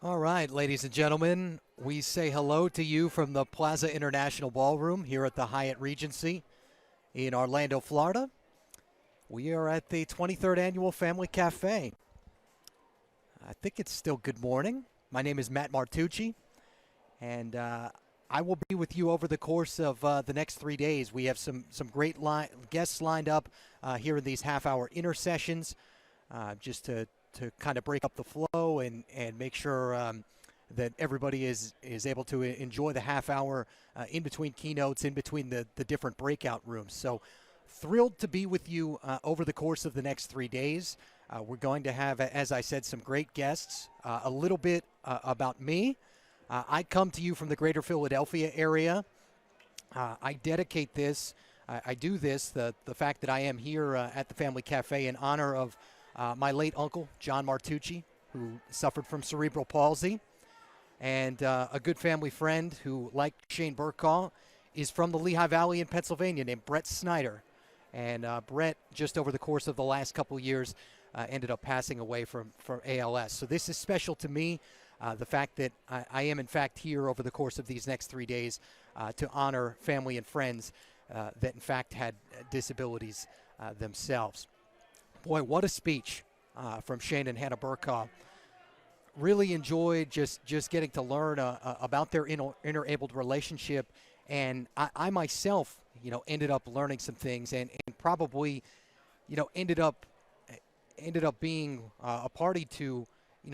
All right, ladies and gentlemen, we say hello to you from the Plaza International Ballroom here at the Hyatt Regency in Orlando, Florida. We are at the 23rd Annual Family Cafe. I think it's still good morning. My name is Matt Martucci, and I will be with you over the course of the next 3 days. We have some great guests lined up here in these half-hour intersessions, just to kind of break up the flow and make sure that everybody is able to enjoy the half hour in between keynotes, in between the different breakout rooms. So thrilled to be with you over the course of the next 3 days. We're going to have, as I said, some great guests. A little bit about me. I come to you from the greater Philadelphia area. I dedicate this, I do this, the fact that I am here at the Family Cafe in honor of my late uncle, John Martucci, who suffered from cerebral palsy, and a good family friend who, like Shane Burkaw, is from the Lehigh Valley in Pennsylvania, named Brett Snyder. And Brett, just over the course of the last couple years, ended up passing away from ALS. So this is special to me, the fact that I am, in fact, here over the course of these next 3 days to honor family and friends that, in fact, had disabilities themselves. Boy, what a speech from Shane and Hannah Burkaw. Really enjoyed just getting to learn about their inter-abled relationship, and I myself, ended up learning some things, and probably, ended up being a party to,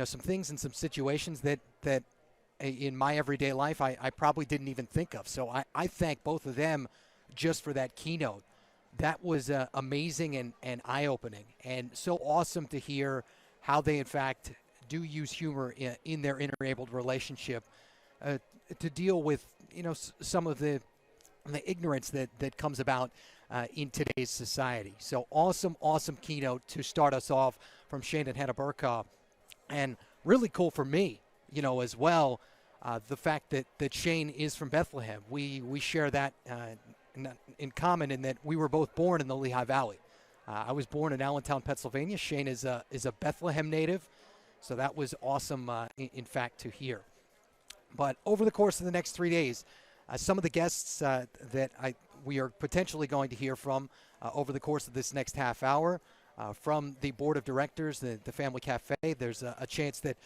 some things and some situations that in my everyday life I probably didn't even think of. So I thank both of them just for that keynote. That was amazing and eye-opening, and so awesome to hear how they, in fact, do use humor in their inter-abled relationship to deal with, some of the ignorance that comes about in today's society. So awesome keynote to start us off from Shane and Hannah Burkaw, and really cool for me, as well, the fact that Shane is from Bethlehem. We share that in common in that we were both born in the Lehigh Valley. I was born in Allentown, Pennsylvania. Shane is a Bethlehem native, so that was awesome, in fact, to hear. But over the course of the next 3 days, some of the guests that we are potentially going to hear from over the course of this next half hour from the board of directors, the Family Cafe. There's a chance that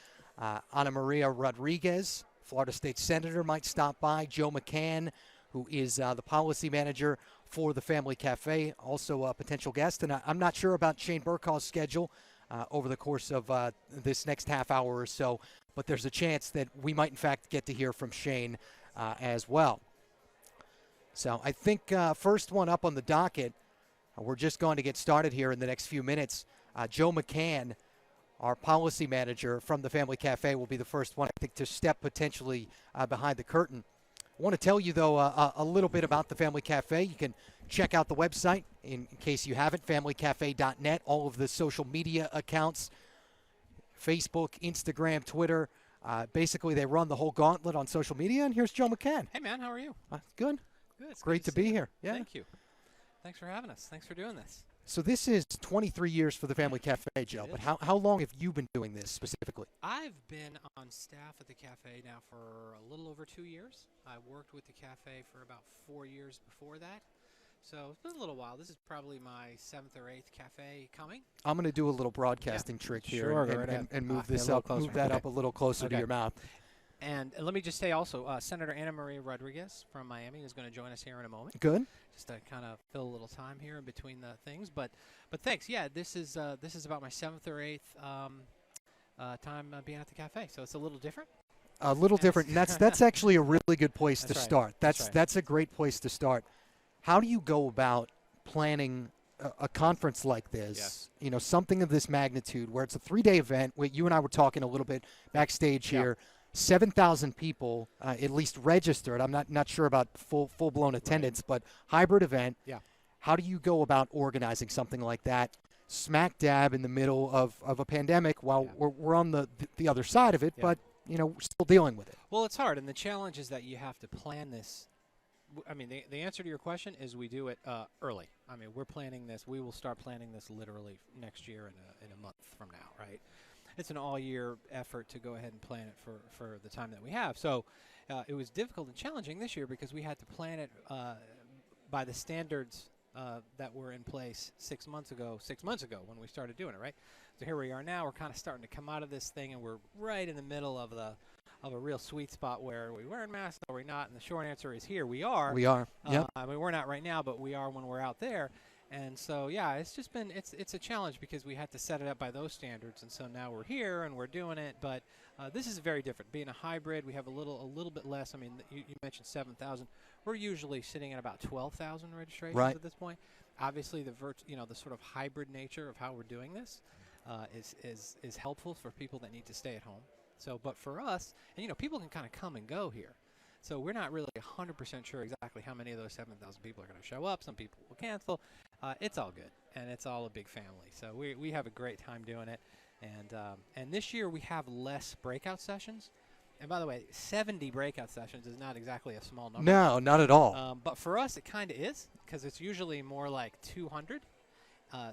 Ana Maria Rodriguez, Florida State Senator, might stop by. Joe Mccann, who is the policy manager for the Family Cafe, also a potential guest. And I'm not sure about Shane Burkaw's schedule over the course of this next half hour or so, but there's a chance that we might, in fact, get to hear from Shane as well. So I think first one up on the docket, we're just going to get started here in the next few minutes. Joe Mccann, our policy manager from the Family Cafe, will be the first one, I think, to step potentially behind the curtain. I want to tell you, though, a little bit about the Family Cafe. You can check out the website in case you haven't, familycafe.net, all of the social media accounts, Facebook, Instagram, Twitter. Basically, they run the whole gauntlet on social media, and here's Joe Mccann. Hey, man, how are you? Good. Good. It's Great good to be here. Yeah. Thank you. Thanks for having us. Thanks for doing this. So this is 23 years for the Family Cafe, Joe, but how long have you been doing this specifically? I've been on staff at the cafe now for a little over 2 years. I worked with the cafe for about 4 years before that. So it's been a little while. This is probably my 7th or 8th cafe coming. I'm going to do a little broadcasting trick here and move this up, move that up a little closer to your mouth. And let me just say also, Senator Ana Maria Rodriguez from Miami is going to join us here in a moment. Good. Just to kind of fill a little time here in between the things. But thanks. Yeah, this is about my 7th or 8th time being at the cafe. So it's a little different. A little different. And that's actually a really good place to start. That's a great place to start. How do you go about planning a conference like this? Yes. Something of this magnitude, where it's a 3-day event. You and I were talking a little bit backstage here. 7,000 people at least registered. I'm not sure about full-blown attendance, but hybrid event. Yeah. How do you go about organizing something like that, smack dab in the middle of a pandemic while we're on the other side of it, but, we're still dealing with it? Well, it's hard, and the challenge is that you have to plan this. I mean, the answer to your question is we do it early. I mean, we're planning this. We will start planning this literally next year in a month from now, right? it's an all-year effort to go ahead and plan it for the time that we have. So it was difficult and challenging this year because we had to plan it by the standards that were in place 6 months ago when we started doing it, right? So here we are now. We're kind of starting to come out of this thing, and we're right in the middle of a real sweet spot where we wearing masks, or we're not. And the short answer is here we are. We are. Yep. I mean, we're not right now, but we are when we're out there. And so, yeah, it's just been it's a challenge because we had to set it up by those standards. And so now we're here and we're doing it. But this is very different. Being a hybrid, we have a little bit less. I mean, you mentioned 7,000. We're usually sitting at about 12,000 registrations right. at this point. Obviously, the sort of hybrid nature of how we're doing this is helpful for people that need to stay at home. So, but for us, and people can kind of come and go here. So we're not really 100% sure exactly how many of those 7,000 people are going to show up. Some people will cancel. It's all good, and it's all a big family. So we have a great time doing it. And this year we have less breakout sessions. And by the way, 70 breakout sessions is not exactly a small number. No, not at all. But for us, it kind of is because it's usually more like 200.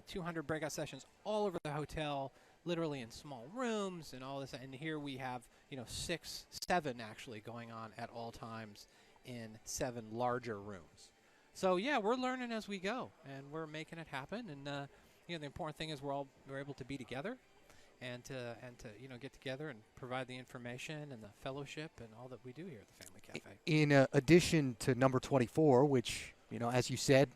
200 breakout sessions all over the hotel, literally in small rooms and all this. And here we have, 7 actually going on at all times in 7 larger rooms. So yeah, we're learning as we go, and we're making it happen. And the important thing is we're able to be together, and to get together and provide the information and the fellowship and all that we do here at the Family Cafe. In addition to number 24, which as you said,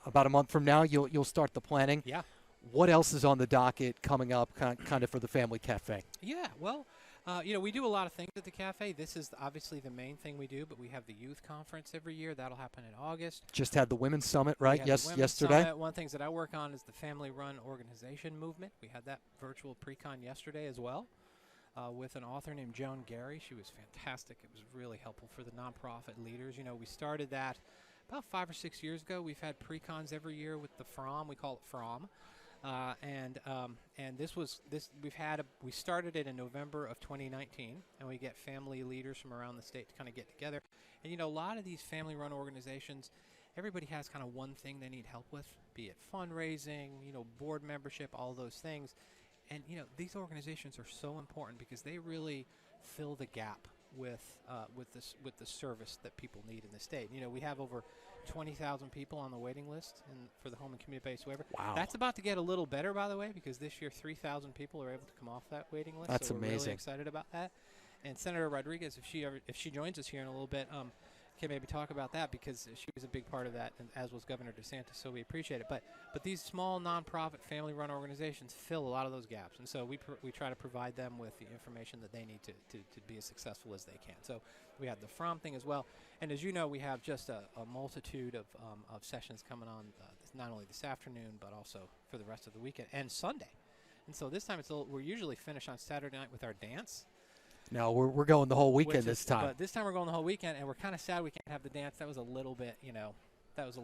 about a month from now you'll start the planning. Yeah. What else is on the docket coming up, kind of for the Family Cafe? Yeah. Well. We do a lot of things at the cafe. This is obviously the main thing we do, but we have the youth conference every year. That'll happen in August. Just had the Women's Summit, right? Yesterday. Summit. One of the things that I work on is the family-run organization movement. We had that virtual pre-con yesterday as well with an author named Joan Gary. She was fantastic. It was really helpful for the nonprofit leaders. We started that about 5 or 6 years ago. We've had pre-cons every year with the FROM. We call it FROM. And we started it in November of 2019, and we get family leaders from around the state to kind of get together. And a lot of these family-run organizations, everybody has kind of one thing they need help with, be it fundraising, board membership, all those things. And these organizations are so important because they really fill the gap with the service that people need in the state. We have over 20,000 people on the waiting list for the home and community-based waiver. Wow. That's about to get a little better, by the way, because this year 3,000 people are able to come off that waiting list. That's so we're amazing. Really excited about that. And Senator Rodriguez, if she joins us here in a little bit, can maybe talk about that because she was a big part of that, and as was Governor DeSantis, so we appreciate it. But these small nonprofit family-run organizations fill a lot of those gaps, and so we try to provide them with the information that they need to be as successful as they can. So we have the FROM thing as well, and as you know, we have just a multitude of sessions coming on not only this afternoon but also for the rest of the weekend and Sunday. And so this time we're usually finished on Saturday night with our dance. No, we're going the whole weekend this time. But this time we're going the whole weekend, and we're kind of sad we can't have the dance. That was a little bit, that was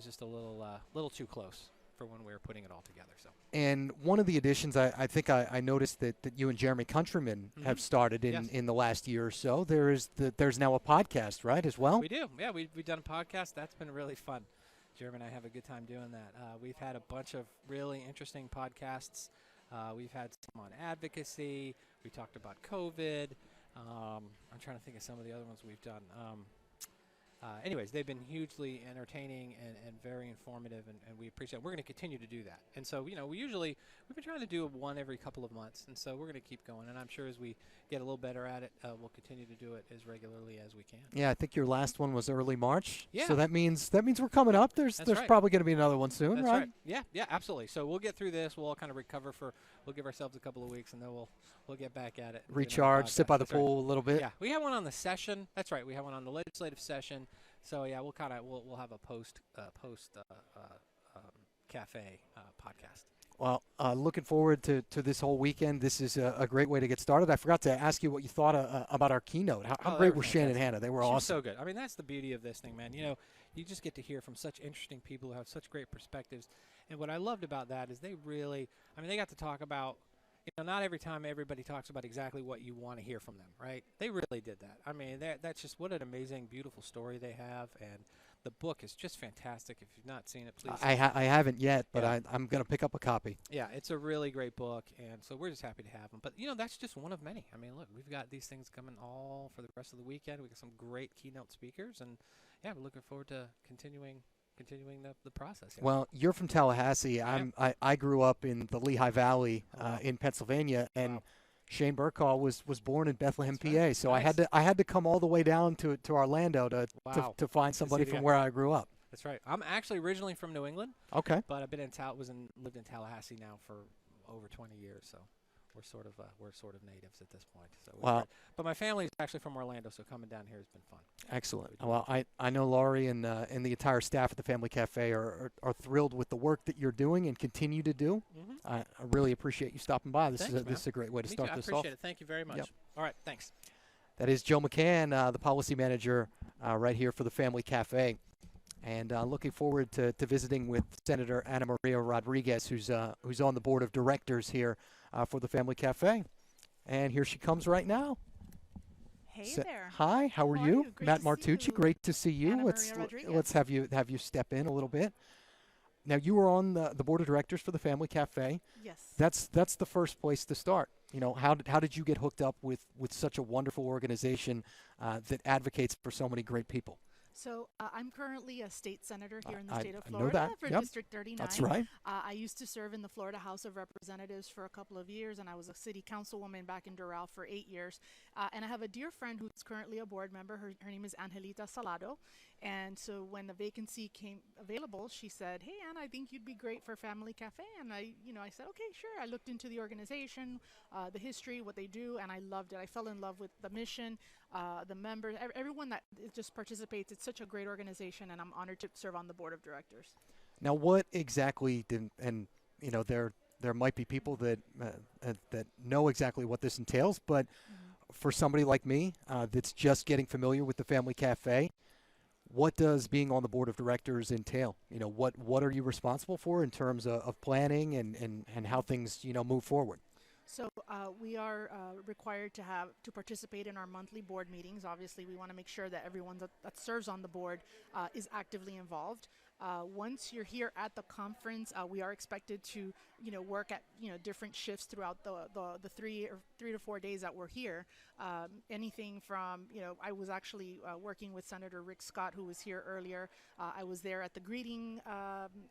just a little too close for when we were putting it all together. So. And one of the additions, I think I noticed that you and Jeremy Countryman have started in the last year or so. There's now a podcast, right, as well? We do. Yeah, we've done a podcast. That's been really fun. Jeremy and I have a good time doing that. We've had a bunch of really interesting podcasts. We've had some on advocacy. We talked about COVID. I'm trying to think of some of the other ones we've done. Anyways, they've been hugely entertaining and very informative, and we appreciate it. We're going to continue to do that. And so, we've been trying to do one every couple of months, and so we're going to keep going. And I'm sure as we get a little better at it, we'll continue to do it as regularly as we can. Yeah, I think your last one was early March. Yeah. So that means we're coming up. There's right. probably going to be another one soon, That's right? Yeah, absolutely. So we'll get through this. We'll all kind of recover we'll give ourselves a couple of weeks, and then we'll get back at it. Recharge, sit by the pool a little bit. Yeah, we have one on the session. That's right. We have one on the legislative session. So yeah, we'll have a post cafe podcast. Well, looking forward to this whole weekend. This is a great way to get started. I forgot to ask you what you thought about our keynote. How great were Shannon and Hannah? They were awesome. So good. I mean, that's the beauty of this thing, man. You just get to hear from such interesting people who have such great perspectives. And what I loved about that is they got to talk about, not every time everybody talks about exactly what you want to hear from them, right? They really did that. I mean, that's just what an amazing, beautiful story they have, and the book is just fantastic. If you've not seen it, please. I haven't yet, but Yeah. I'm going to pick up a copy. Yeah, it's a really great book, and so we're just happy to have them. But that's just one of many. I mean, look, we've got these things coming all for the rest of the weekend. We got some great keynote speakers, and yeah, we're looking forward to continuing the process. Yeah. Well, you're from Tallahassee. I grew up in the Lehigh Valley in Pennsylvania, and Wow. Shane Burkall was born in Bethlehem, That's PA. right. So Nice. I had to come all the way down to Orlando Wow. to find see somebody the from guy. where I grew up. That's right. I'm actually originally from New England, Okay. but I've been lived in Tallahassee now for over 20 years. So we're sort of natives at this point. So Wow. but my family's actually from Orlando, so coming down here has been fun. Excellent. We do. Well, I know Laurie and the entire staff at the Family Cafe are thrilled with the work that you're doing and continue to do. Mm-hmm. I really appreciate you stopping by. This Thanks, is a great way to Me start too. I this appreciate off. it. Thank you very much. Yep. All right. Thanks. That is Joe Mccann, the policy manager right here for the Family Cafe. And looking forward to visiting with Senator Ana Maria Rodriguez, who's on the board of directors here for the Family Cafe. And here she comes right now. Hey there. Hi, how are How are you? you? Great Matt to see Martucci, you. great to see you. Ana Let's Maria Rodriguez. let's have you step in a little bit. Now you were on the board of directors for the Family Cafe. Yes. That's the first place to start. How did you get hooked up with such a wonderful organization that advocates for so many great people? So I'm currently a state senator here in the I- state of I know Florida that. for Yep. District 39. That's right. I used to serve in the Florida House of Representatives for a couple of years, and I was a city councilwoman back in Doral for 8 years. And I have a dear friend who's currently a board member. Her name is Angelita Salado. And so when the vacancy came available, she said, "Hey, Ann, I think you'd be great for Family Cafe." And I said, "Okay, sure." I looked into the organization, the history, what they do, and I loved it. I fell in love with the mission, the members, everyone that just participates. It's such a great organization, and I'm honored to serve on the board of directors. Now, what exactly did there might be people that that know exactly what this entails, but for somebody like me that's just getting familiar with the Family Cafe, what does being on the board of directors entail? What are you responsible for in terms of planning and how things move forward? So we are required to participate in our monthly board meetings. Obviously, we want to make sure that everyone that serves on the board is actively involved. Once you're here at the conference, we are expected to work at different shifts throughout the 3 to 4 days that we're here. Anything from I was actually working with Senator Rick Scott, who was here earlier. I was there at the greeting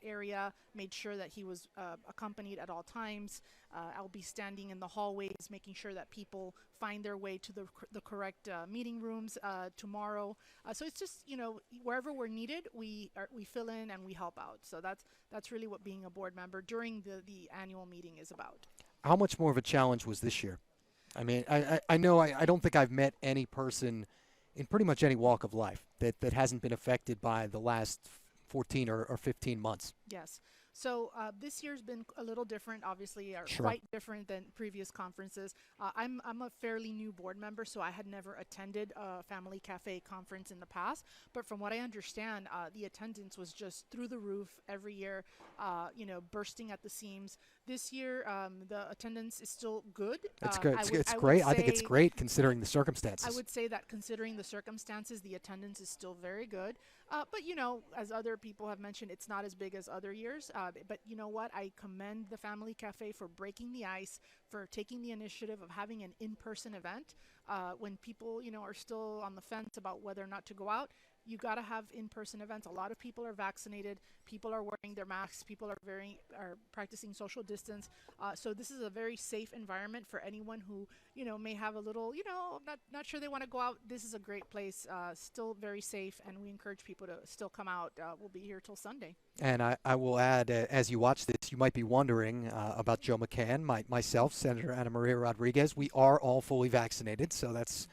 area, made sure that he was accompanied at all times. I'll be standing in the hallways, making sure that people find their way to the correct meeting rooms tomorrow. So it's just wherever we're needed, we fill in and we help out. So that's really what being a board member during the annual meeting is about. How much more of a challenge was this year? I mean, I know I don't think I've met any person in pretty much any walk of life that hasn't been affected by the last 14 or 15 months. Yes. So this year's been a little different, obviously, or Sure. quite different than previous conferences. I'm a fairly new board member, so I had never attended a Family Cafe conference in the past. But from what I understand, the attendance was just through the roof every year, bursting at the seams. This year, the attendance is still good. It's good. It's I would great. I think it's say- great considering the circumstances. I would say that considering the circumstances, the attendance is still very good. But as other people have mentioned, it's not as big as other years. But you know what? I commend the Family Cafe for breaking the ice, for taking the initiative of having an in-person event. When people, are still on the fence about whether or not to go out, you got to have in-person events. A lot of people are vaccinated. People are wearing their masks. People are practicing social distance. So this is a very safe environment for anyone who, may have a little, not sure they want to go out. This is a great place, still very safe, and we encourage people to still come out. We'll be here till Sunday. And I will add, as you watch this, you might be wondering about Joe Mccann, myself, Senator Ana Maria Rodriguez. We are all fully vaccinated, so that's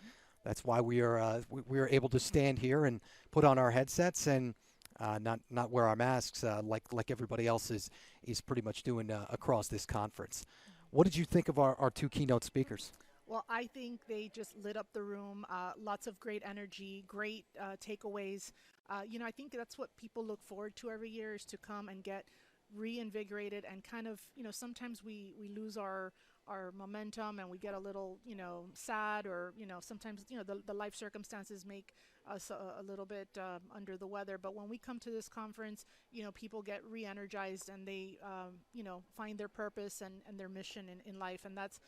why we are able to stand here and put on our headsets and not wear our masks like everybody else is pretty much doing across this conference. What did you think of our two keynote speakers? Well, I think they just lit up the room. Lots of great energy, great takeaways. I think that's what people look forward to every year, is to come and get reinvigorated and kind of, sometimes we lose our our momentum and we get a little, sad, or, sometimes, the life circumstances make us a little bit under the weather. But when we come to this conference, people get re-energized and they, find their purpose and their mission in life. And that's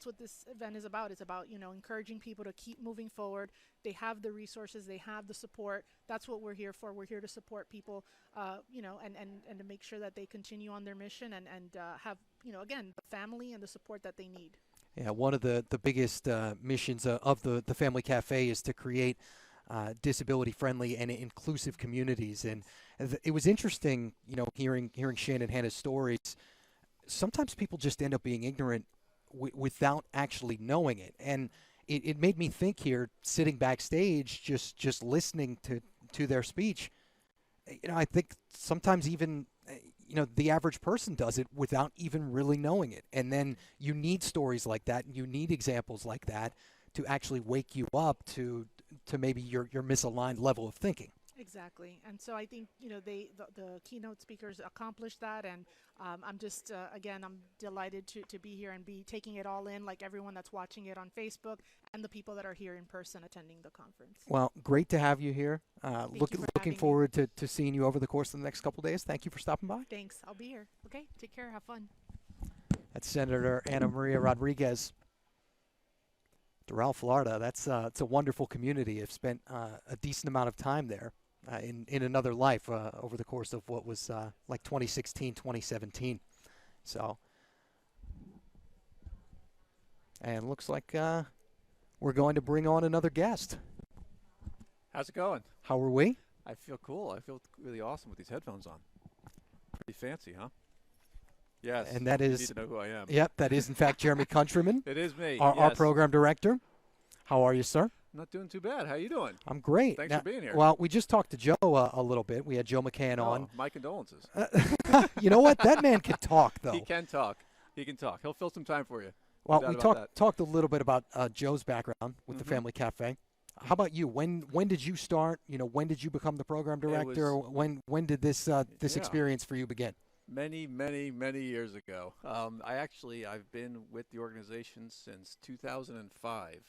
what this event is about. It's about, encouraging people to keep moving forward. They have the resources, they have the support. That's what we're here for. We're here to support people, and to make sure that they continue on their mission and have, again, the family and the support that they need. Yeah, one of the biggest missions of the Family Cafe is to create disability-friendly and inclusive communities. And it was interesting, hearing Shane and Hannah's stories. Sometimes people just end up being ignorant without actually knowing it. And it made me think here, sitting backstage, just listening to their speech. I think sometimes even the average person does it without even really knowing it. And then you need stories like that, and you need examples like that to actually wake you up to maybe your misaligned level of thinking. Exactly. And so I think, the keynote speakers accomplished that. And I'm just, again, I'm delighted to be here and be taking it all in, like everyone that's watching it on Facebook and the people that are here in person attending the conference. Well, great to have you here. Looking having me. forward to seeing you over the course of the next couple of days. Thank you for stopping by. Thanks. I'll be here. Okay. Take care. Have fun. That's Senator Ana Maria Rodriguez. Doral, Florida. It's a wonderful community. I've spent a decent amount of time there in another life over the course of what was like 2016, 2017. So, and looks like we're going to bring on another guest. How's it going? How are we? I feel cool. I feel really awesome with these headphones on. Pretty fancy, huh? Yes. And that you is, need to know who I am. Yep, that is in fact Jeremy Countryman, It is me. our yes. program director. How are you, sir? I'm not doing too bad. How you doing? I'm great. Thanks Now, for being here. Well, we just talked to Joe a little bit. We had Joe Mccann on. My condolences. You know what? That man can talk, though. He can talk. He can talk. He'll fill some time for you. Well, No we doubt about that. talked a little bit about Joe's background with the Mhm. Family Cafe. How about you? When did you start? When did you become the program director? When did this Yeah. experience for you begin? Many years ago. I've been with the organization since 2005.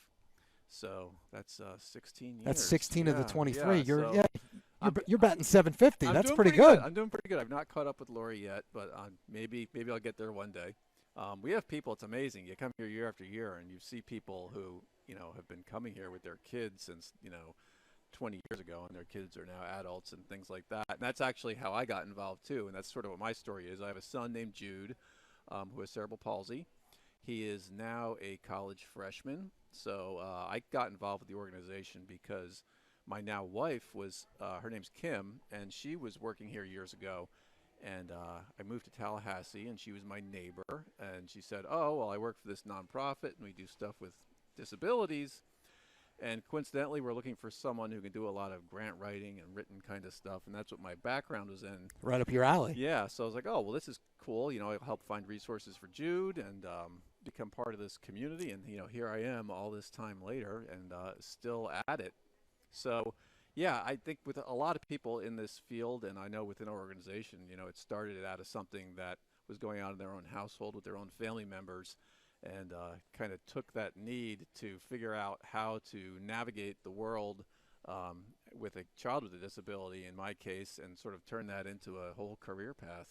So that's 16 years. That's 16 of the Yeah, 23. yeah, You're batting 750. I'm That's doing pretty good. I'm doing pretty good. I've not caught up with Lori yet, but maybe I'll get there one day. We have people. It's amazing. You come here year after year, and you see people who have been coming here with their kids since 20 years ago, and their kids are now adults and things like that. And that's actually how I got involved too. And that's sort of what my story is. I have a son named Jude, who has cerebral palsy. He is now a college freshman. So I got involved with the organization because my now wife was, her name's Kim, and she was working here years ago. And I moved to Tallahassee, and she was my neighbor. And she said, oh, well, I work for this nonprofit, and we do stuff with disabilities. And coincidentally, we're looking for someone who can do a lot of grant writing and written kind of stuff. And that's what my background was in. Right up your alley. Yeah, so I was like, oh, well, this is cool. I'll help find resources for Jude and become part of this community. And, here I am all this time later and still at it. So, yeah, I think with a lot of people in this field, and I know within our organization, it started out as something that was going on in their own household with their own family members, and kind of took that need to figure out how to navigate the world with a child with a disability, in my case, and sort of turn that into a whole career path.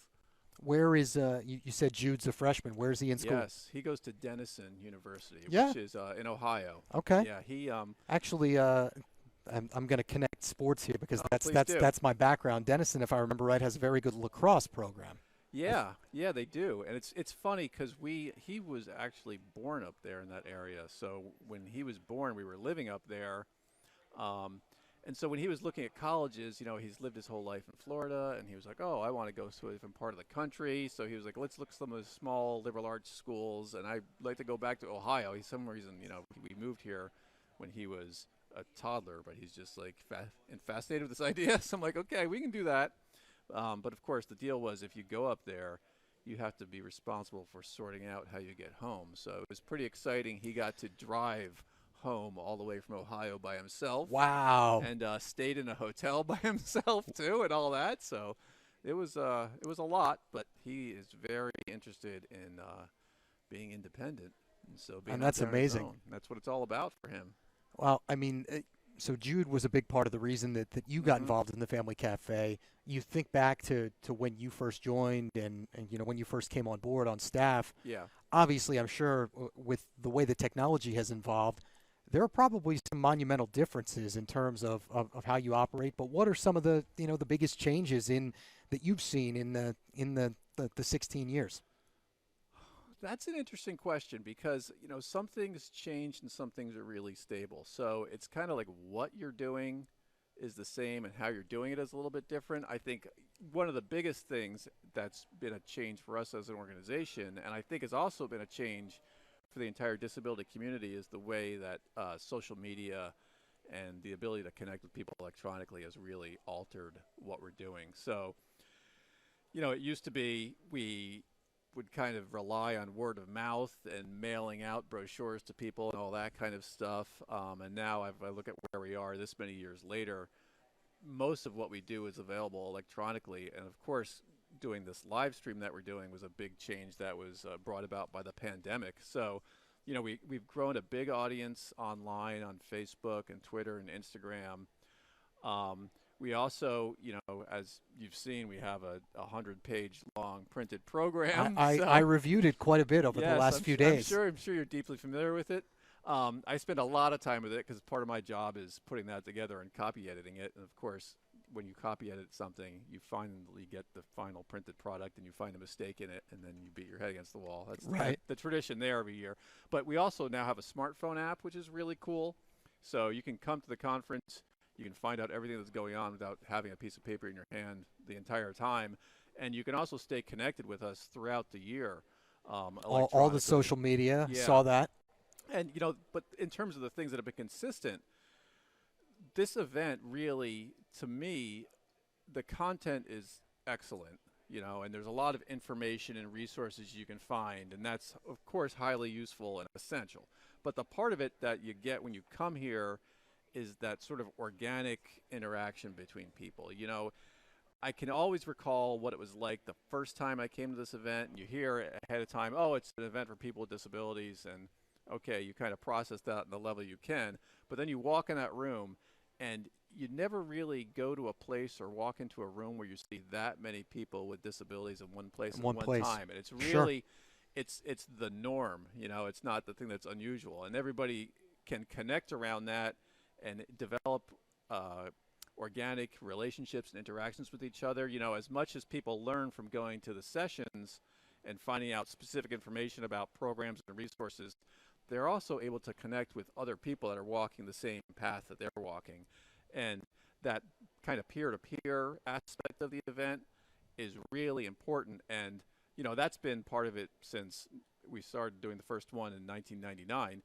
Where is you said Jude's a freshman? Where's he in school? Yes, he goes to Denison University, Yeah. which is in Ohio. Okay. Yeah, he Actually, I'm going to connect sports here because please do. that's my background. Denison, if I remember right, has a very good lacrosse program. Yeah, they do, and it's funny because he was actually born up there in that area. So when he was born, we were living up there, and so when he was looking at colleges, he's lived his whole life in Florida, and he was like, oh, I want to go to a different part of the country. So he was like, let's look at some of the small liberal arts schools, and I'd like to go back to Ohio. He's some reason, we moved here when he was a toddler, but he's just like fascinated with this idea. So I'm like, okay, we can do that. But of course, the deal was if you go up there, you have to be responsible for sorting out how you get home. So it was pretty exciting. He got to drive home all the way from Ohio by himself. Wow. And stayed in a hotel by himself too, and all that. So it was a lot. But he is very interested in being independent. And so being And out that's there on his amazing. own, that's what it's all about for him. Well, I mean, so Jude was a big part of the reason that you got involved in the Family Cafe. You think back to when you first joined and when you first came on board on staff. Yeah. Obviously, I'm sure with the way the technology has evolved, there are probably some monumental differences in terms of how you operate. But what are some of the the biggest changes that you've seen in the 16 years? That's an interesting question because, some things change and some things are really stable. So it's kind of like what you're doing is the same and how you're doing it is a little bit different. I think one of the biggest things that's been a change for us as an organization, and I think has also been a change for the entire disability community, is the way that social media and the ability to connect with people electronically has really altered what we're doing. So, it used to be we would kind of rely on word of mouth and mailing out brochures to people and all that kind of stuff. And now if I look at where we are this many years later, most of what we do is available electronically. And of course, doing this live stream that we're doing was a big change that was brought about by the pandemic. So, we've grown a big audience online on Facebook and Twitter and Instagram. We also, as you've seen, we have a 100-page long printed program. I reviewed it quite a bit over the last few days. I'm sure you're deeply familiar with it. I spend a lot of time with it because part of my job is putting that together and copy editing it. And of course, when you copy edit something, you finally get the final printed product and you find a mistake in it, and then you beat your head against the wall. That's right. The tradition there every year. But we also now have a smartphone app, which is really cool. So you can come to the conference. You can find out everything that's going on without having a piece of paper in your hand the entire time. And you can also stay connected with us throughout the year. All the social media, yeah. Saw that. And, but in terms of the things that have been consistent, this event really, to me, the content is excellent, and there's a lot of information and resources you can find. And that's, of course, highly useful and essential. But the part of it that you get when you come here is that sort of organic interaction between people. I can always recall what it was like the first time I came to this event, and you hear ahead of time, oh, it's an event for people with disabilities, and okay, you kind of process that on the level you can, but then you walk in that room, and you never really go to a place or walk into a room where you see that many people with disabilities in one place at one time, and it's really, it's the norm. It's not the thing that's unusual, and everybody can connect around that and develop organic relationships and interactions with each other. As much as people learn from going to the sessions and finding out specific information about programs and resources, they're also able to connect with other people that are walking the same path that they're walking. And that kind of peer-to-peer aspect of the event is really important. And, that's been part of it since we started doing the first one in 1999.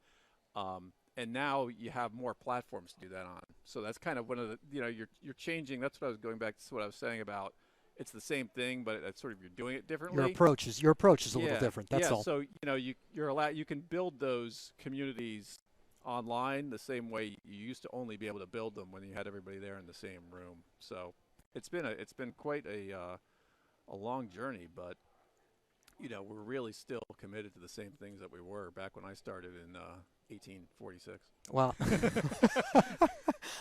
And now you have more platforms to do that on. So that's kind of one of the, you're changing. That's what I was going back to what I was saying about. It's the same thing, but it's sort of you're doing it differently. Your approach is a little different. That's all. So you can build those communities online the same way you used to only be able to build them when you had everybody there in the same room. So it's been quite a long journey, but we're really still committed to the same things that we were back when I started in 1846. Well,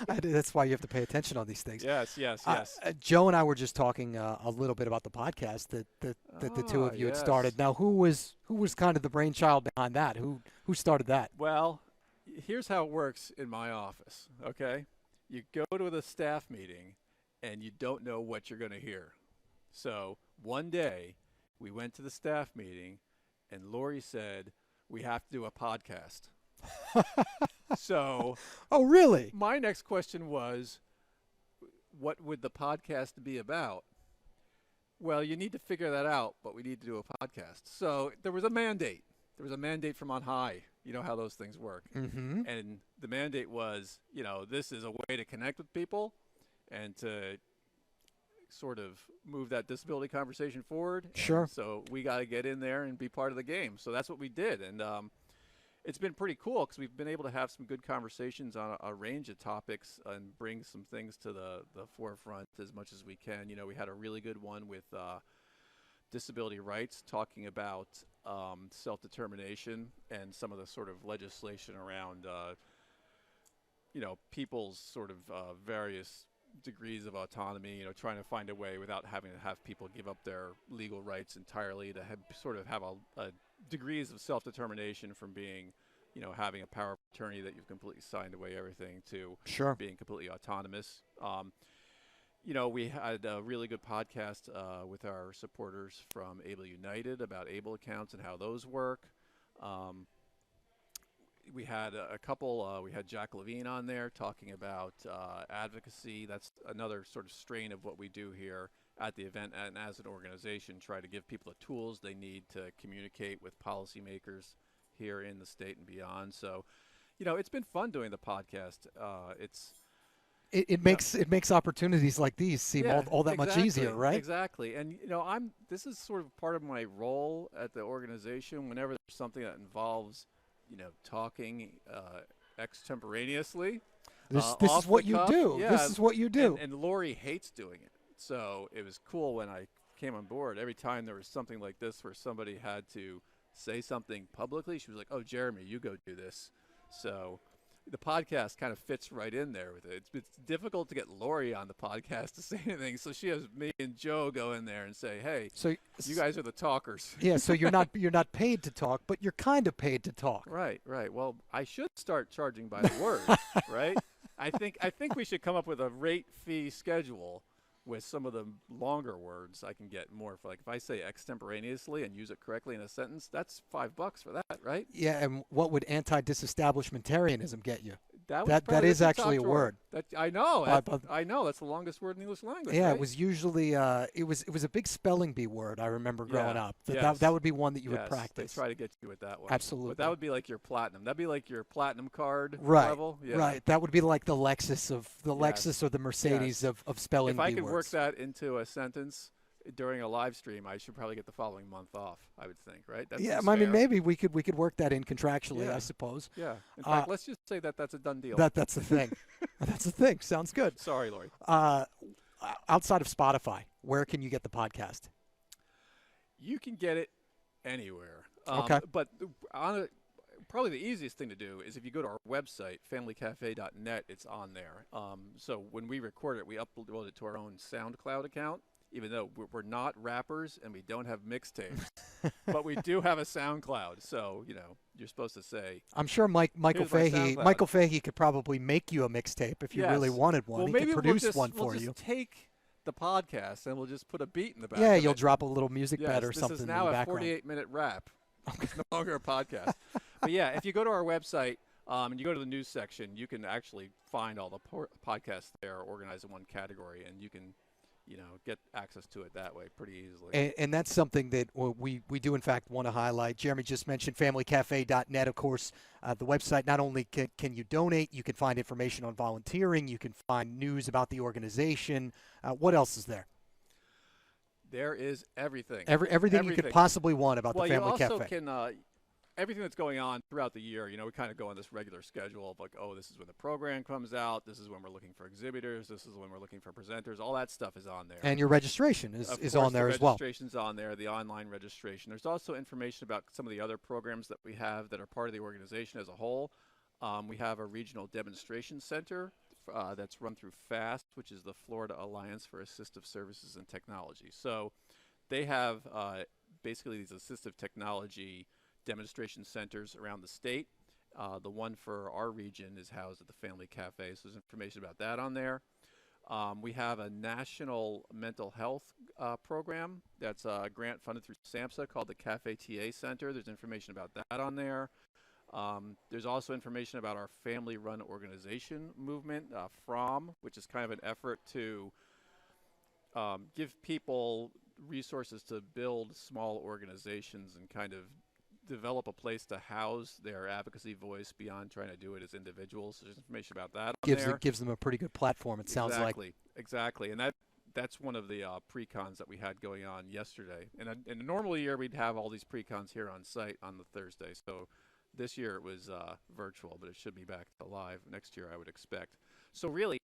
that's why you have to pay attention on these things. Yes. Joe and I were just talking a little bit about the podcast that the two of you had started. Now, who was kind of the brainchild behind that? Who started that? Well, here's how it works in my office. Okay, you go to the staff meeting, and you don't know what you're going to hear. So one day, we went to the staff meeting, and Lori said, "We have to do a podcast." So, oh, really? My next question was, what would the podcast be about? Well, you need to figure that out, but we need to do a podcast. So there was a mandate. There was a mandate from on high. You know how those things work. Mm-hmm. And the mandate was, this is a way to connect with people and to sort of move that disability conversation forward. Sure. And so we got to get in there and be part of the game. So that's what we did. And it's been pretty cool because we've been able to have some good conversations on a range of topics and bring some things to the forefront as much as we can. We had a really good one with disability rights, talking about self-determination and some of the sort of legislation around, people's sort of various degrees of autonomy, trying to find a way without having to have people give up their legal rights entirely to have a degrees of self-determination from being, having a power of attorney that you've completely signed away everything to Sure. being completely autonomous. We had a really good podcast with our supporters from Able United about Able accounts and how those work. We had a couple, we had Jack Levine on there talking about advocacy. That's another sort of strain of what we do here at the event, and as an organization, try to give people the tools they need to communicate with policymakers here in the state and beyond. So, it's been fun doing the podcast. It makes opportunities like these seem all that much easier, right? Exactly. And this is sort of part of my role at the organization. Whenever there's something that involves, talking extemporaneously. This is what you do. Yeah, this is what you do. And Lori hates doing it. So it was cool when I came on board. Every time there was something like this where somebody had to say something publicly, she was like, "Oh, Jeremy, you go do this." So the podcast kind of fits right in there with it. It's difficult to get Lori on the podcast to say anything, so she has me and Joe go in there and say, "Hey, so you guys are the talkers." Yeah, so you're not paid to talk, but you're kind of paid to talk. Right. Well, I should start charging by the word, right? I think we should come up with a rate fee schedule with some of the longer words. I can get more for, like, if I say extemporaneously and use it correctly in a sentence, that's $5 for that, right? Yeah, and what would anti-disestablishmentarianism get you? That is actually a word. I know. I know. That's the longest word in the English language. Yeah, right? it was usually it was a big spelling bee word. I remember growing up. That would be one that you would practice. They try to get you with that one. Absolutely. But that would be like your platinum. That'd be like your platinum card level. Yeah. Right. That would be like the Lexus or the Mercedes of spelling bee words. If I could work that into a sentence during a live stream, I should probably get the following month off, I would think, right? I mean, maybe we could work that in contractually, I suppose. Yeah. In fact, let's just say that's a done deal. That's the thing. That's the thing. Sounds good. Sorry, Lori. Outside of Spotify, where can you get the podcast? You can get it anywhere. Okay. But probably the easiest thing to do is if you go to our website, familycafe.net, it's on there. So when we record it, we upload it to our own SoundCloud account, even though we're not rappers and we don't have mixtapes. But we do have a SoundCloud. So, you're supposed to say. I'm sure Michael Fahey could probably make you a mixtape if you really wanted one. Well, he could produce one we'll for you. Just take the podcast and we'll just put a beat in the back. Yeah, you'll drop a little music bed or something in the background. This is now a 48-minute rap. It's no longer a podcast. But yeah, if you go to our website and you go to the news section, you can actually find all the podcasts there organized in one category, and you can, get access to it that way pretty easily. And that's something that we do, in fact, want to highlight. Jeremy just mentioned familycafe.net, of course. The website, not only can you donate, you can find information on volunteering, you can find news about the organization. What else is there? There is everything. Everything you could possibly want about the Family Cafe. Well, you also can, everything that's going on throughout the year, we kind of go on this regular schedule of like, this is when the program comes out, this is when we're looking for exhibitors, this is when we're looking for presenters, all that stuff is on there. And your registration is on there as well. The registration's on there, the online registration. There's also information about some of the other programs that we have that are part of the organization as a whole. We have a regional demonstration center that's run through FAST, which is the Florida Alliance for Assistive Services and Technology. So they have basically these assistive technology demonstration centers around the state. The one for our region is housed at the Family Cafe, so there's information about that on there. We have a national mental health program that's a grant funded through SAMHSA called the Cafe TA Center. There's information about that on there. There's also information about our family-run organization movement, FROM, which is kind of an effort to give people resources to build small organizations and kind of develop a place to house their advocacy voice beyond trying to do it as individuals. There's information about that on there. Gives them a pretty good platform, it sounds like. Exactly. And that's one of the pre-cons that we had going on yesterday. And in a normal year, we'd have all these pre-cons here on site on the Thursday. So this year it was virtual, but it should be back to live next year, I would expect. So really,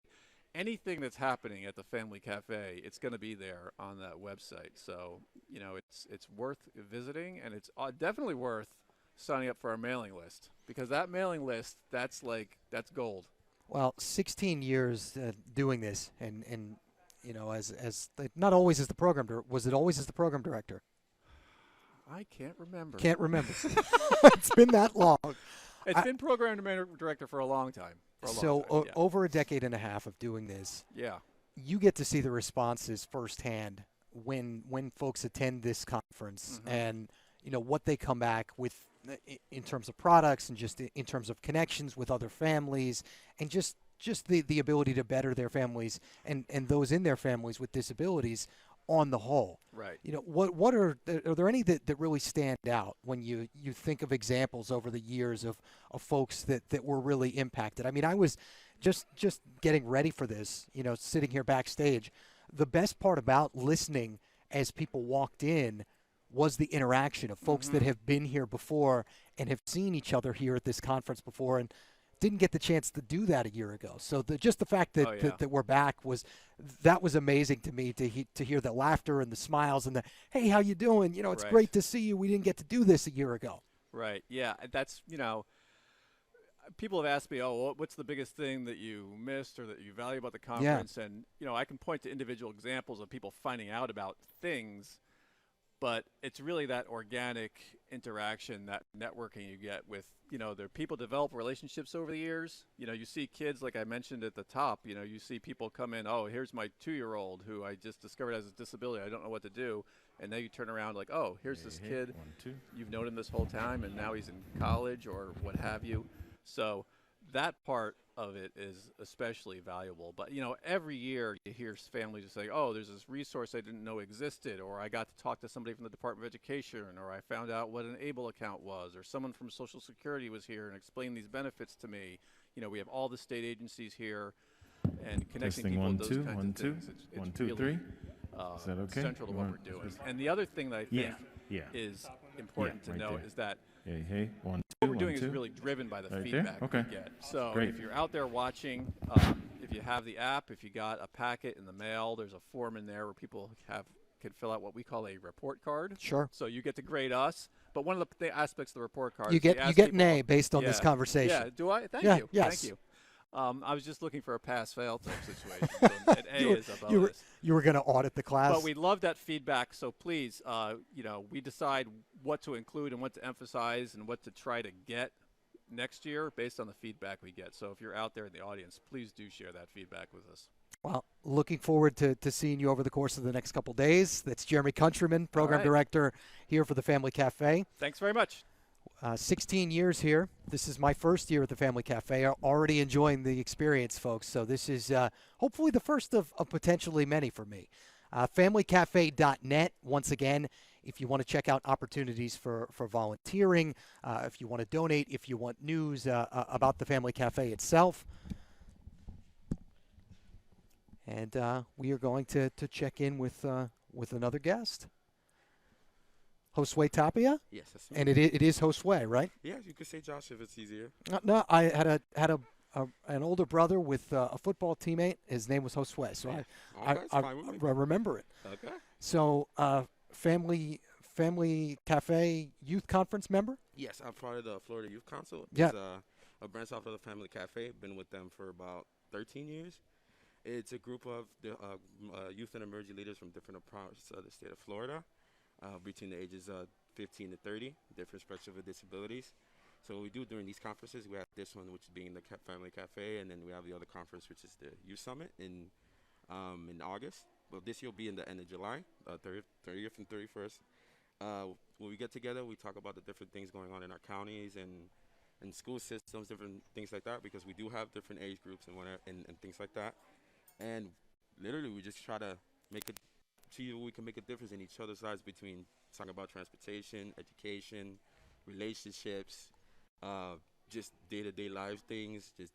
anything that's happening at the Family Cafe, it's going to be there on that website. So, it's worth visiting, and it's definitely worth signing up for our mailing list, because that mailing list, that's gold. Well, 16 years doing this, and as not always as the program was it always as the program director? I can't remember. Can't remember. It's been that long. It's been program director for a long time. Yeah. Over a decade and a half of doing this, Yeah. you get to see the responses firsthand when folks attend this conference, and what they come back with in terms of products, and just in terms of connections with other families, and just the ability to better their families and those in their families with disabilities on the whole. Right. What are there any that really stand out when you think of examples over the years of folks that were really impacted? I mean, I was just getting ready for this, sitting here backstage. The best part about listening as people walked in was the interaction of folks that have been here before and have seen each other here at this conference before and didn't get the chance to do that a year ago. So just the fact that we're back was amazing to me to hear the laughter and the smiles and the, hey, how you doing? It's Right. great to see you. We didn't get to do this a year ago. Right. Yeah. That's, people have asked me, oh, what's the biggest thing that you missed or that you value about the conference? And, I can point to individual examples of people finding out about things, but it's really that organic interaction, that networking you get with, the people develop relationships over the years. You see kids, like I mentioned at the top, you see people come in, oh, here's my 2-year-old who I just discovered has a disability. I don't know what to do. And then you turn around like, oh, here's this kid. 1, 2. You've known him this whole time, and now he's in college or what have you. So that part of it is especially valuable. But, every year you hear families say, oh, there's this resource I didn't know existed, or I got to talk to somebody from the Department of Education, or I found out what an ABLE account was, or someone from Social Security was here and explained these benefits to me. We have all the state agencies here and connecting Testing people 1, with 2, those kinds 1, of 2. things. It's 1, 2, really, 3. Is that okay? central to what One, we're doing. two. And the other thing that I think Yeah. is important to right note there. is that Hey, 1, 2, what we're 1, doing 2. is really driven by the Right there? feedback Okay. we get. So Great. if you're out there watching, if you have the app, if you got a packet in the mail, there's a form in there where people can fill out what we call a report card. Sure. So you get to grade us. But one of the aspects of the report card You is we get ask an people- A based on this Yeah. conversation. Yeah, do I? Thank Yeah, you. yes. Thank you. I was just looking for a pass-fail type situation. So an A You were- is a you were- bonus. You were going to audit the class. But we love that feedback, so please, we decide what to include and what to emphasize and what to try to get next year based on the feedback we get. So if you're out there in the audience, please do share that feedback with us. Well, looking forward to seeing you over the course of the next couple days. That's Jeremy Countryman, Program right. Director here for the Family Cafe. Thanks very much. 16 years here. This is my first year at the Family Cafe. Already enjoying the experience, folks. So this is hopefully the first of potentially many for me. FamilyCafe.net. Once again, if you want to check out opportunities for volunteering, if you want to donate, if you want news about the Family Cafe itself. And we are going to check in with another guest. Josue Tapia, Yes, that's me. and it is Josue, right? Yeah, you could say Josh if it's easier. No, I had an older brother with a football teammate. His name was Josue, so Okay, I it's fine with me. remember it. Okay. So, Family Cafe Youth Conference member? Yes, I'm part of the Florida Youth Council. Yeah. It's a branch off of the Family Cafe. Been with them for about 13 years. It's a group of youth and emerging leaders from different parts of the state of Florida, between the ages of 15 to 30, different spectrum of disabilities. So what we do during these conferences, we have this one, which is being the Family Cafe, and then we have the other conference, which is the Youth Summit in August. Well, this year will be in the end of July, 30th and 31st. When we get together, we talk about the different things going on in our counties and school systems, different things like that, because we do have different age groups and whatever, and things like that. And literally, we just try to see if we can make a difference in each other's lives, between talking about transportation, education, relationships, just day-to-day life things, just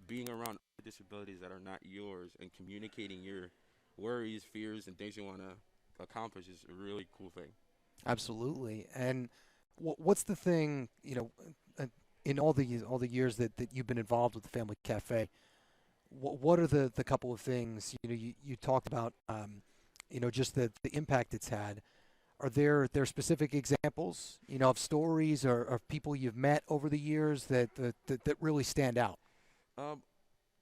being around disabilities that are not yours and communicating your worries, fears, and things you want to accomplish is a really cool thing. Absolutely. And what's the thing, in all the years that you've been involved with the Family Cafe, what are the couple of things, you talked about, just the impact it's had. Are there specific examples, of stories or of people you've met over the years that really stand out? Um,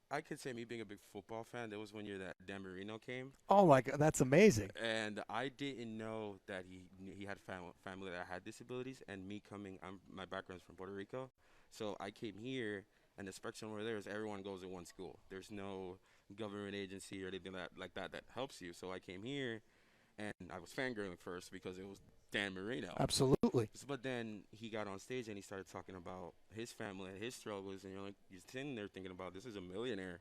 I could say me being a big football fan, there was one year that Dan Marino came, Oh my God, that's amazing. and I didn't know that he had family that had disabilities. And me coming, my background's from Puerto Rico, so I came here, and the spectrum over there is everyone goes to one school. There's no government agency or anything that helps you. So I came here, and I was fangirling first because it was Dan Marino. Absolutely. But then he got on stage and he started talking about his family and his struggles, and you're sitting there thinking about this is a millionaire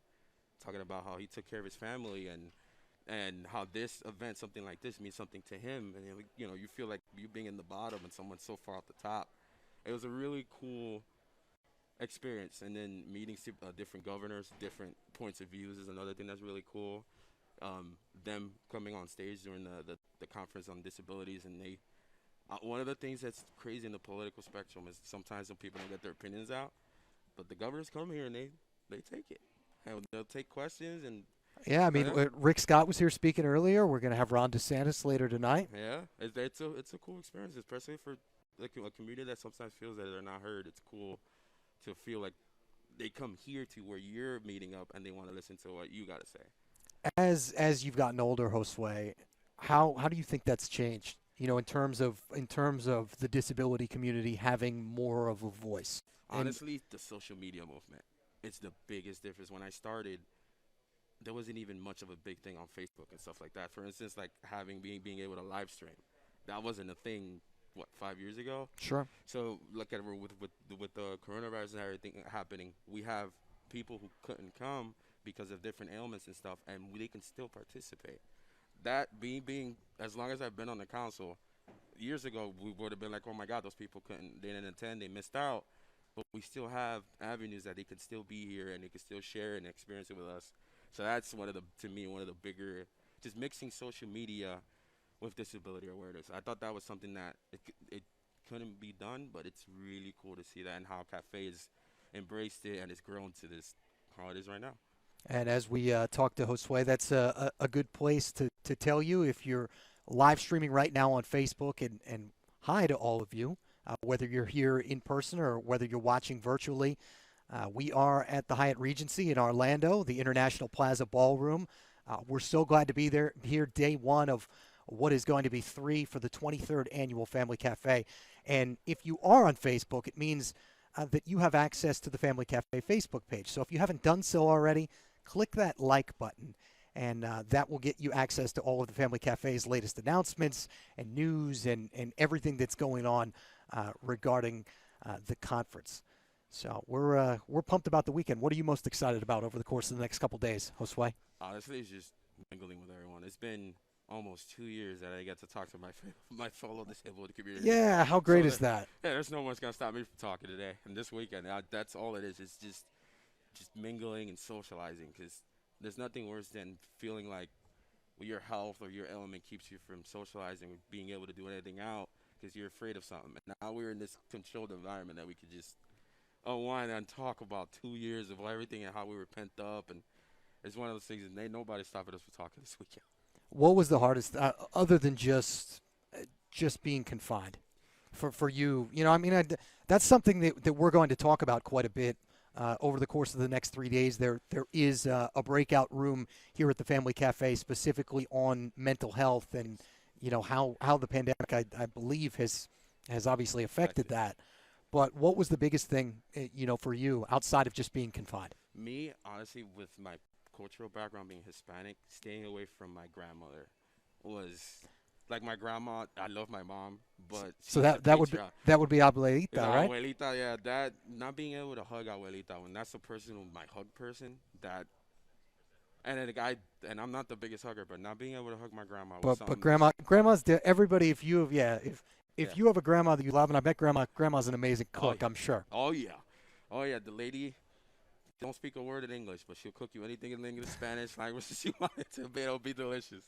talking about how he took care of his family and how this event, something like this, means something to him, and you feel like you being in the bottom and someone so far off the top. It was a really cool experience, and then meeting different governors, different points of views is another thing that's really cool. Them coming on stage during the conference on disabilities, and they one of the things that's crazy in the political spectrum is sometimes when people don't get their opinions out, but the governors come here and they take it, and they'll take questions. And Yeah, I mean, yeah, Rick Scott was here speaking earlier. We're going to have Ron DeSantis later tonight. yeah, it's a cool experience, especially for like a community that sometimes feels that they're not heard. It's cool to feel like they come here to where you're meeting up and they want to listen to what you got to say. As you've gotten older, Josue, how do you think that's changed? In terms of the disability community having more of a voice. Honestly, the social media movement, it's the biggest difference. When I started, there wasn't even much of a big thing on Facebook and stuff like that. For instance, like being able to live stream, that wasn't a thing. What, 5 years ago? Sure. So look at it with the coronavirus and everything happening. We have people who couldn't come because of different ailments and stuff, and they can still participate. That being as long as I've been on the council, years ago we would have been like, oh my God, those people they didn't attend, they missed out. But we still have avenues that they could still be here and they could still share and experience it with us. So that's to me, one of the bigger, just mixing social media with disability awareness. I thought that was something that it couldn't be done, but it's really cool to see that and how Cafe has embraced it and it's grown to this how it is right now. And as we talk to Josue, that's a good place to tell you if you're live streaming right now on Facebook, and hi to all of you, whether you're here in person or whether you're watching virtually. We are at the Hyatt Regency in Orlando, the International Plaza Ballroom. We're so glad to be there here day one of what is going to be 3 for the 23rd Annual Family Cafe. And if you are on Facebook, it means that you have access to the Family Cafe Facebook page. So if you haven't done so already, click that like button, and that will get you access to all of the Family Cafe's latest announcements and news and everything that's going on regarding the conference. So we're pumped about the weekend. What are you most excited about over the course of the next couple days, Josue? Honestly, it's just mingling with everyone. It's been almost 2 years that I get to talk to my fellow disabled community. Yeah, how great is that? Yeah, there's no one's gonna stop me from talking today and this weekend. That's all it is. It's just mingling and socializing, because there's nothing worse than feeling like your health or your ailment keeps you from socializing, being able to do anything out because you're afraid of something. And now we're in this controlled environment that we could just unwind and talk about 2 years of everything and how we were pent up. And it's one of those things, and ain't nobody stopping us from talking this weekend. What was the hardest, other than just being confined, for you? That's something that we're going to talk about quite a bit over the course of the next 3 days. There is a breakout room here at the Family Cafe specifically on mental health and how the pandemic I believe has obviously affected that. But what was the biggest thing for you outside of just being confined? Me, honestly, with my cultural background being Hispanic, staying away from my grandmother was like my grandma. I love my mom, but so that would be abuelita, right? Abuelita, yeah. That not being able to hug abuelita when that's the person, my hug person. That and then I'm not the biggest hugger, but not being able to hug my grandma. But grandma's everybody. If you have a grandma that you love, and I bet grandma's an amazing cook, I'm sure. Oh yeah. The lady don't speak a word in English, but she'll cook you anything in English, Spanish, language she wanted to be. It'll be delicious.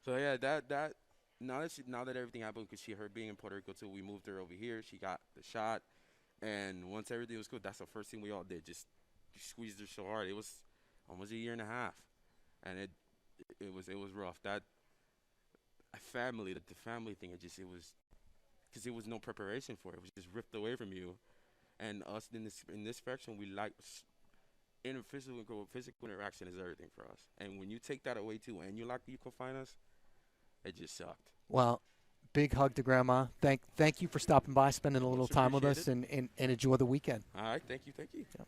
So yeah, that now that everything happened, because her being in Puerto Rico too, we moved her over here. She got the shot, and once everything was good, that's the first thing we all did. Just squeezed her so hard. It was almost a year and a half, and it was rough. That the family thing, it was because there was no preparation for it. It was just ripped away from you, and us in this faction, we like physical interaction is everything for us. And when you take that away too, and you confine us, it just sucked. Well, big hug to Grandma. Thank you for stopping by, spending a little Much time with us, appreciated. and enjoy the weekend. All right, thank you. Yeah.